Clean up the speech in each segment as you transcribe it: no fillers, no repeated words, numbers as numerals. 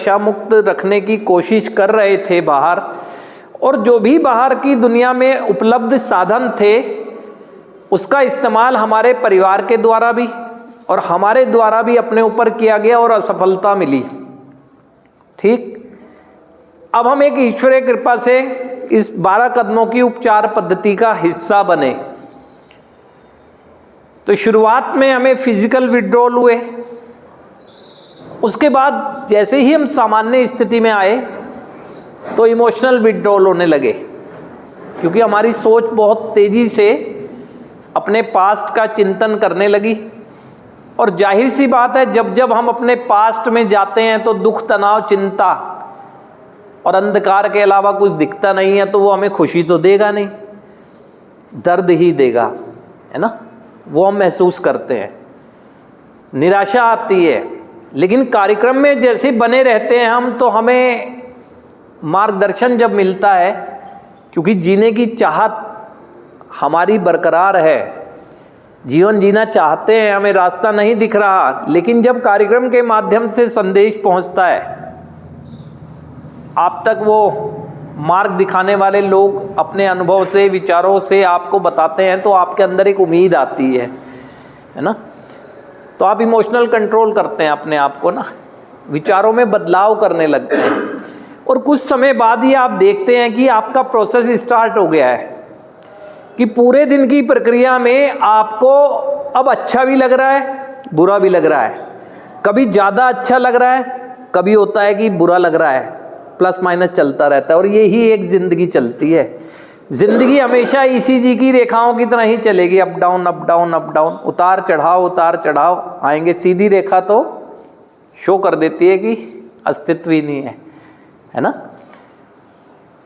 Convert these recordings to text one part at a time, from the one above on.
नशा मुक्त रखने की कोशिश कर रहे थे बाहर, और जो भी बाहर की दुनिया में उपलब्ध साधन थे उसका इस्तेमाल हमारे परिवार के द्वारा भी और हमारे द्वारा भी अपने ऊपर किया गया और असफलता मिली। ठीक, अब हम एक ईश्वरीय कृपा से इस 12 कदमों की उपचार पद्धति का हिस्सा बने। तो शुरुआत में हमें फिजिकल विड्रॉल हुए, उसके बाद जैसे ही हम सामान्य स्थिति में आए तो इमोशनल विड्रॉल होने लगे, क्योंकि हमारी सोच बहुत तेजी से अपने पास्ट का चिंतन करने लगी। और जाहिर सी बात है, जब जब हम अपने पास्ट में जाते हैं तो दुख, तनाव, चिंता और अंधकार के अलावा कुछ दिखता नहीं है, तो वो हमें खुशी तो देगा नहीं, दर्द ही देगा, है ना। वो हम महसूस करते हैं, निराशा आती है। लेकिन कार्यक्रम में जैसे बने रहते हैं हम, तो हमें मार्गदर्शन जब मिलता है, क्योंकि जीने की चाहत हमारी बरकरार है, जीवन जीना चाहते हैं, हमें रास्ता नहीं दिख रहा, लेकिन जब कार्यक्रम के माध्यम से संदेश पहुंचता है आप तक, वो मार्ग दिखाने वाले लोग अपने अनुभव से, विचारों से आपको बताते हैं, तो आपके अंदर एक उम्मीद आती है ना। तो आप इमोशनल कंट्रोल करते हैं अपने आप को ना, विचारों में बदलाव करने लगते हैं, और कुछ समय बाद ही आप देखते हैं कि आपका प्रोसेस स्टार्ट हो गया है, कि पूरे दिन की प्रक्रिया में आपको अब अच्छा भी लग रहा है, बुरा भी लग रहा है। कभी ज़्यादा अच्छा लग रहा है, कभी होता है कि बुरा लग रहा है, प्लस माइनस चलता रहता है, और यही एक ज़िंदगी चलती है। ज़िंदगी हमेशा ईसीजी की रेखाओं की तरह ही चलेगी, up down up down up down, उतार चढ़ाव आएंगे। सीधी रेखा तो शो कर देती है कि अस्तित्व ही नहीं है ना।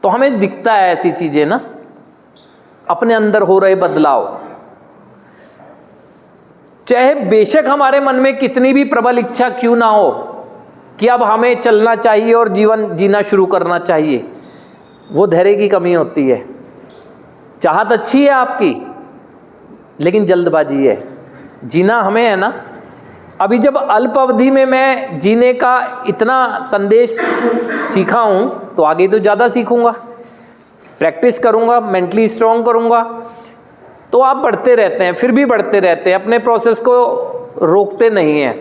तो हमें दिखता है ऐसी चीज़ें ना, अपने अंदर हो रहे बदलाव, चाहे बेशक हमारे मन में कितनी भी प्रबल इच्छा क्यों ना हो कि अब हमें चलना चाहिए और जीवन जीना शुरू करना चाहिए, वो धैर्य की कमी होती है। चाहत अच्छी है आपकी, लेकिन जल्दबाजी है। जीना हमें है ना। अभी जब अल्प अवधि में मैं जीने का इतना संदेश सीखा हूँ, तो आगे तो ज़्यादा सीखूँगा, प्रैक्टिस करूँगा, मेंटली स्ट्रॉन्ग करूँगा, तो आप बढ़ते रहते हैं, फिर भी बढ़ते रहते हैं, अपने प्रोसेस को रोकते नहीं हैं,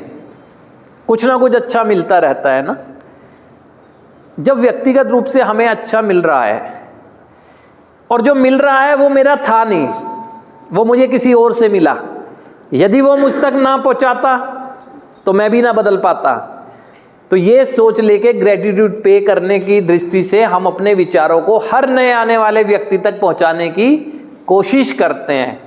कुछ ना कुछ अच्छा मिलता रहता है ना। जब व्यक्तिगत रूप से हमें अच्छा मिल रहा है, और जो मिल रहा है वो मेरा था नहीं, वो मुझे किसी और से मिला, यदि वो मुझ तक ना पहुंचाता तो मैं भी ना बदल पाता। तो ये सोच लेके ग्रेटिट्यूड पे करने की दृष्टि से हम अपने विचारों को हर नए आने वाले व्यक्ति तक पहुंचाने की कोशिश करते हैं।